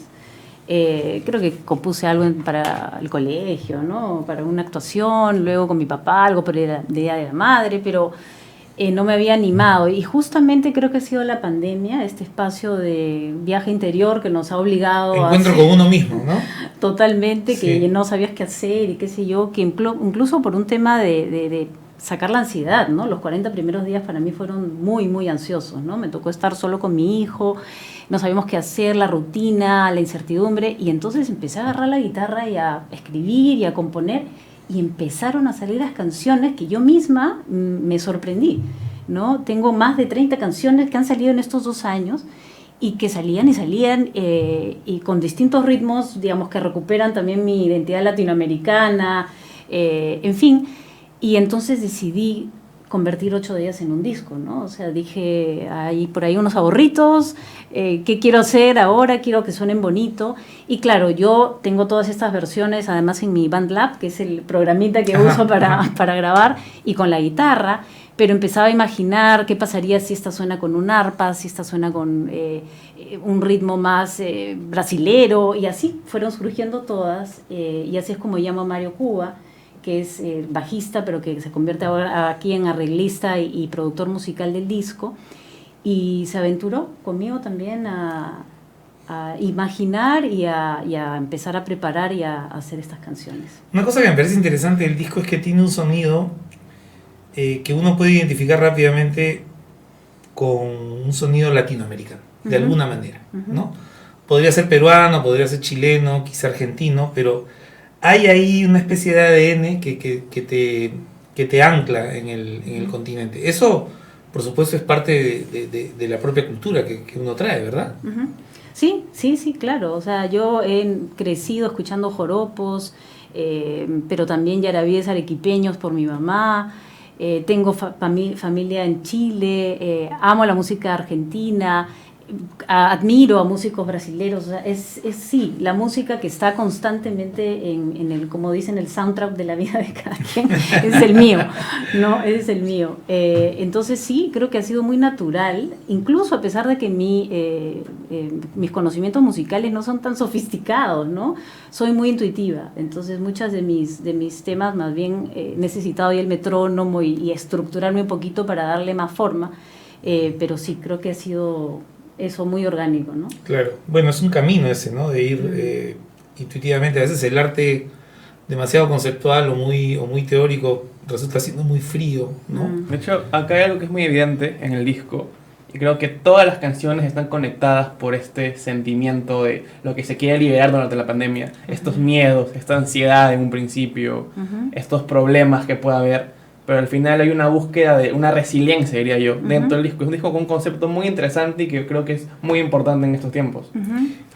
D: Creo que compuse algo para el colegio, ¿no? Para una actuación, luego con mi papá, algo por el Día de la Madre, pero no me había animado. Y justamente creo que ha sido la pandemia, este espacio de viaje interior que nos ha obligado
A: Encuentro
D: a
A: con uno mismo, ¿no?
D: totalmente, que
A: Sí.
D: no sabías qué hacer y qué sé yo, que incluso por un tema de sacar la ansiedad, ¿no? Los 40 primeros días para mí fueron muy, muy ansiosos, ¿no? Me tocó estar solo con mi hijo, no sabíamos qué hacer, la rutina, la incertidumbre, y entonces empecé a agarrar la guitarra y a escribir y a componer, y empezaron a salir las canciones que yo misma me sorprendí, ¿no? Tengo más de 30 canciones que han salido en estos 2 años, y que salían y con distintos ritmos, digamos, que recuperan también mi identidad latinoamericana, en fin. Y entonces decidí convertir 8 días en un disco, ¿no? O sea, dije, hay por ahí unos ahorritos, ¿qué quiero hacer ahora? Quiero que suenen bonito. Y claro, yo tengo todas estas versiones, además en mi BandLab, que es el programita que uso para grabar, y con la guitarra, pero empezaba a imaginar qué pasaría si esta suena con un arpa, si esta suena con un ritmo más brasilero, y así fueron surgiendo todas, y así es como llamo a Mario Cuba, que es bajista, pero que se convierte ahora aquí en arreglista y productor musical del disco, y se aventuró conmigo también a imaginar y a empezar a preparar y a hacer estas canciones.
A: Una cosa que me parece interesante del disco es que tiene un sonido que uno puede identificar rápidamente con un sonido latinoamericano, de alguna manera, ¿no? Podría ser peruano, podría ser chileno, quizá argentino, pero hay ahí una especie de ADN que te ancla en el continente. Eso, por supuesto, es parte de la propia cultura que uno trae, ¿verdad?
D: Sí, claro. O sea, yo he crecido escuchando joropos, pero también yarabíes arequipeños por mi mamá. Tengo familia en Chile, amo la música argentina, admiro a músicos brasileños. O sea, es sí, la música que está constantemente en el, como dicen, el soundtrack de la vida de cada quien, es el mío, ¿no? Es el mío. Entonces sí, creo que ha sido muy natural, incluso a pesar de que mis conocimientos musicales no son tan sofisticados, ¿no? Soy muy intuitiva, entonces muchas de mis temas más bien he necesitado ya el metrónomo y estructurarme un poquito para darle más forma, pero sí, creo que ha sido eso muy orgánico, ¿no?
A: Claro, bueno, es un camino ese, ¿no? De ir intuitivamente. A veces el arte demasiado conceptual o muy teórico resulta siendo muy frío, ¿no?
B: De hecho, acá hay algo que es muy evidente en el disco, y creo que todas las canciones están conectadas por este sentimiento de lo que se quiere liberar durante la pandemia, estos miedos, esta ansiedad en un principio, estos problemas que pueda haber, pero al final hay una búsqueda de una resiliencia, diría yo, dentro del disco. Es un disco con un concepto muy interesante y que creo que es muy importante en estos tiempos.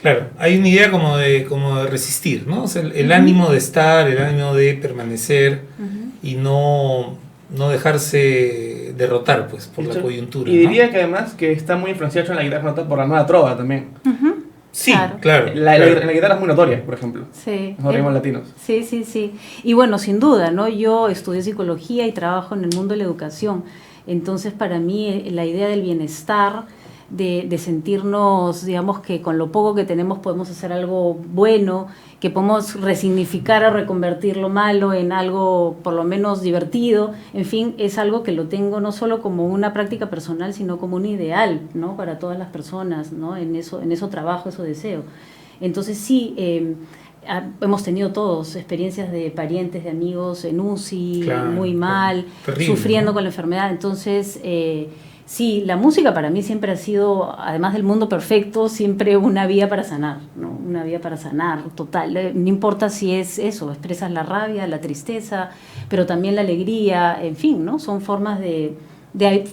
A: Claro, hay una idea como de resistir, ¿no? O sea, el ánimo de estar, el ánimo de permanecer y no dejarse derrotar, pues, por la coyuntura.
B: Y diría que además que está muy influenciado en la guitarra nota por la nueva trova también.
A: Sí, claro.
B: La guitarra es muy notoria, por ejemplo.
D: Sí.
B: Los ritmos latinos.
D: Sí. Y bueno, sin duda, ¿no? Yo estudié psicología y trabajo en el mundo de la educación. Entonces, para mí, la idea del bienestar, de sentirnos, digamos, que con lo poco que tenemos podemos hacer algo bueno, que podemos resignificar o reconvertir lo malo en algo por lo menos divertido, en fin, es algo que lo tengo no solo como una práctica personal, sino como un ideal, ¿no? Para todas las personas, ¿no? En eso trabajo, eso deseo. Entonces sí, hemos tenido todos experiencias de parientes, de amigos en UCI, muy mal,
A: terrible,
D: sufriendo,
A: ¿no?
D: con la enfermedad. Entonces sí, la música para mí siempre ha sido, además del mundo perfecto, siempre una vía para sanar, ¿no? Una vía para sanar, total. No importa si es eso, expresas la rabia, la tristeza, pero también la alegría, en fin, ¿no? Son formas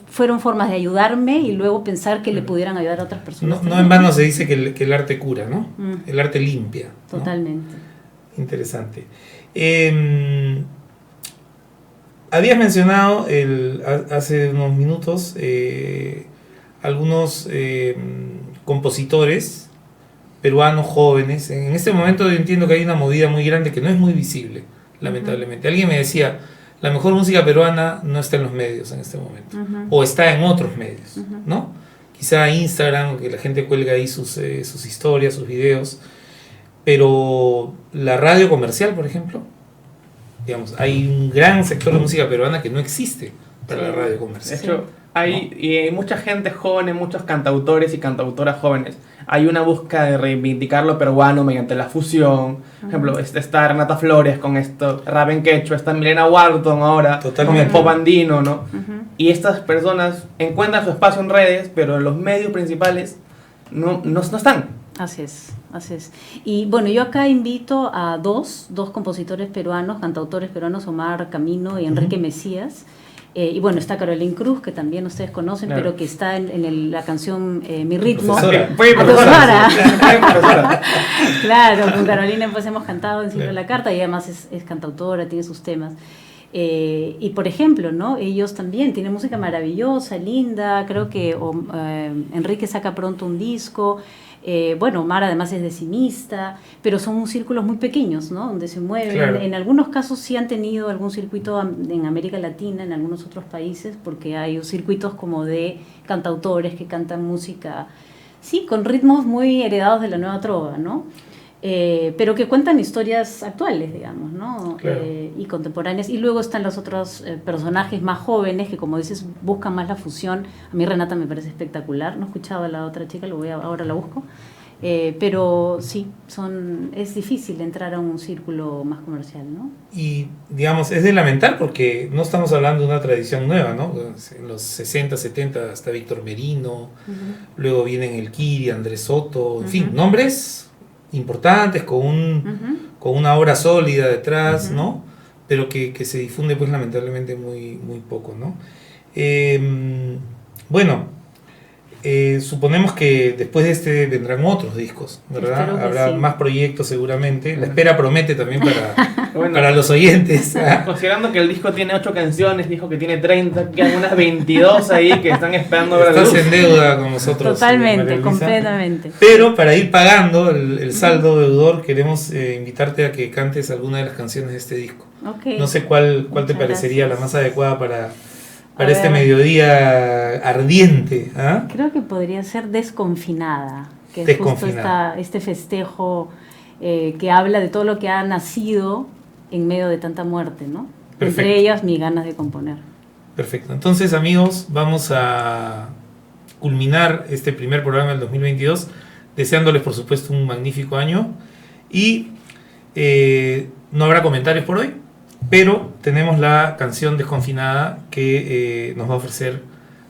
D: fueron formas de ayudarme y luego pensar que le pudieran ayudar a otras personas.
A: No en vano se dice que el arte cura, ¿no? El arte limpia, ¿no?
D: Totalmente.
A: Interesante. Habías mencionado hace unos minutos algunos compositores peruanos jóvenes. En este momento yo entiendo que hay una movida muy grande que no es muy visible, lamentablemente. Alguien me decía, la mejor música peruana no está en los medios en este momento, o está en otros medios, ¿no? Quizá Instagram, que la gente cuelga ahí sus historias, sus videos, pero la radio comercial, por ejemplo, digamos, hay un gran sector de música peruana que no existe para la radio comercial.
B: De hecho, hay mucha gente joven, muchos cantautores y cantautoras jóvenes. Hay una búsqueda de reivindicar lo peruano mediante la fusión. Por ejemplo, está Renata Flores con esto, rap en quechua, está Milena Wharton ahora, con el pop andino, ¿no? Y estas personas encuentran su espacio en redes, pero en los medios principales no están.
D: Así es. Y bueno, yo acá invito a dos compositores peruanos, cantautores peruanos, Omar Camino y Enrique Mesías. Y bueno, está Caroline Cruz, que también ustedes conocen, pero que está en la canción Mi Ritmo.
B: Profesora.
D: Claro, con Carolina pues hemos cantado en Silvio la Carta y además es cantautora, tiene sus temas. Y por ejemplo, ¿no? Ellos también tienen música maravillosa, linda, creo que Enrique saca pronto un disco, bueno, Omar además es decimista, pero son círculos muy pequeños, ¿no? Donde se mueven.
A: Claro.
D: En algunos casos sí han tenido algún circuito en América Latina, en algunos otros países, porque hay circuitos como de cantautores que cantan música, sí, con ritmos muy heredados de la nueva trova, ¿no? Pero que cuentan historias actuales, digamos, ¿no?
A: Claro.
D: Y contemporáneas. Y luego están los otros personajes más jóvenes que, como dices, buscan más la fusión. A mí Renata me parece espectacular. No he escuchado a la otra chica, ahora la busco. Pero sí, es difícil entrar a un círculo más comercial, ¿no?
A: Y, digamos, es de lamentar porque no estamos hablando de una tradición nueva, ¿no? En los 60, 70 hasta Víctor Merino, luego vienen el Kiri, Andrés Soto, en fin, nombres importantes con una obra sólida detrás, ¿no? Pero que se difunde pues lamentablemente muy, muy poco, ¿no? Bueno, suponemos que después de este vendrán otros discos, ¿verdad? Habrá más proyectos seguramente. La espera promete también para los oyentes.
B: Considerando que el disco tiene 8 canciones, dijo que tiene 30, quedan unas 22 ahí que están esperando ver la luz.
A: Estás en deuda con nosotros.
D: Totalmente, completamente.
A: Pero para ir pagando el saldo deudor, queremos invitarte a que cantes alguna de las canciones de este disco.
D: Okay.
A: No sé cuál te parecería
D: gracias.
A: la más adecuada para este mediodía ardiente. ¿Ah?
D: Creo que podría ser Desconfinada, que es
A: Desconfinada.
D: justo este festejo que habla de todo lo que ha nacido en medio de tanta muerte, ¿no?
A: Perfecto.
D: Entre ellas, mis ganas de componer.
A: Perfecto. Entonces, amigos, vamos a culminar este primer programa del 2022, deseándoles, por supuesto, un magnífico año. Y no habrá comentarios por hoy, pero tenemos la canción Desconfinada que nos va a ofrecer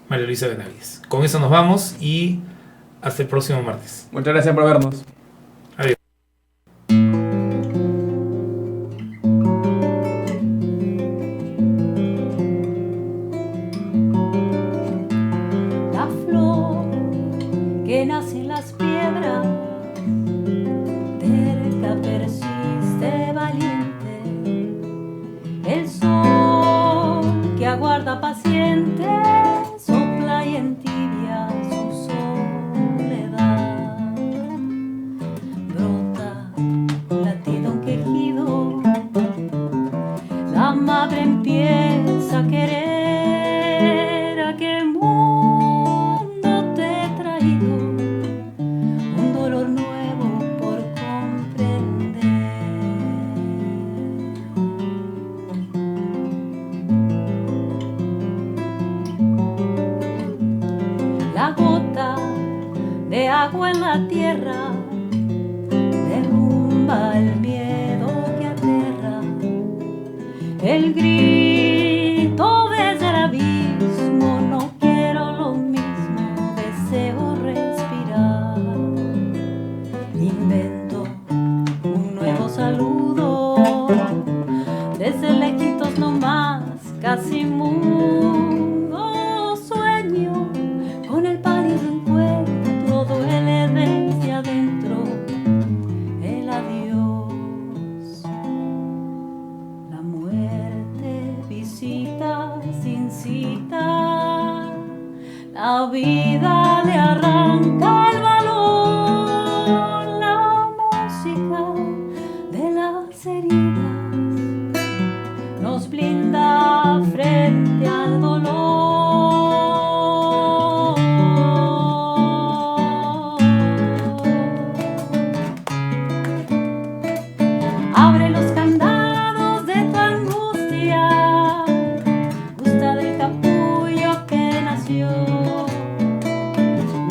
A: María Luisa Benavides. Con eso nos vamos y hasta el próximo martes.
B: Muchas gracias por vernos.
A: Adiós.
D: La flor que nace en las piedras, terca persiste valiente. El sol que aguarda paciente sopla y entibia su soledad. Brota un latido, un quejido, la madre empieza a querer aquel mundo te he traído, un dolor nuevo por comprender. La gota de agua en la tierra derrumba el miedo que aterra. El grito desde el abismo, no quiero lo mismo, deseo respirar. Invento un nuevo saludo, desde lejitos nomás, casi mudo. Sueño con el pálido encuentro, duele desde adentro el adiós. La muerte visita sin cita, la vida le arranca el valor, la música de las heridas nos blinda frente al dolor. Abre los candados de tu angustia, gusta del capullo que nació.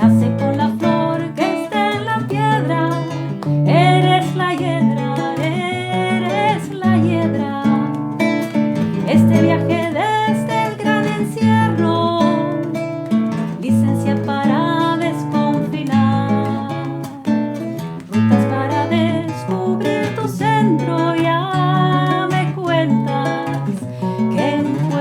D: Nace con la flor que está en la piedra, eres la hiedra, eres la hiedra. Este viaje desde el gran encierro, licencia para desconfinar, rutas para descubrir tu centro, ya me cuentas que encuentras.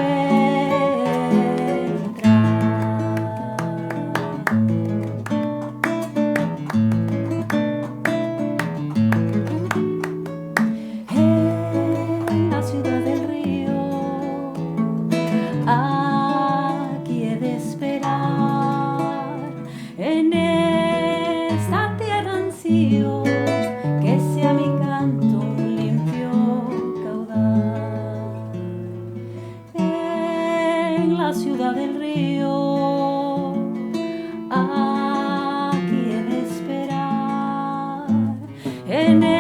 D: en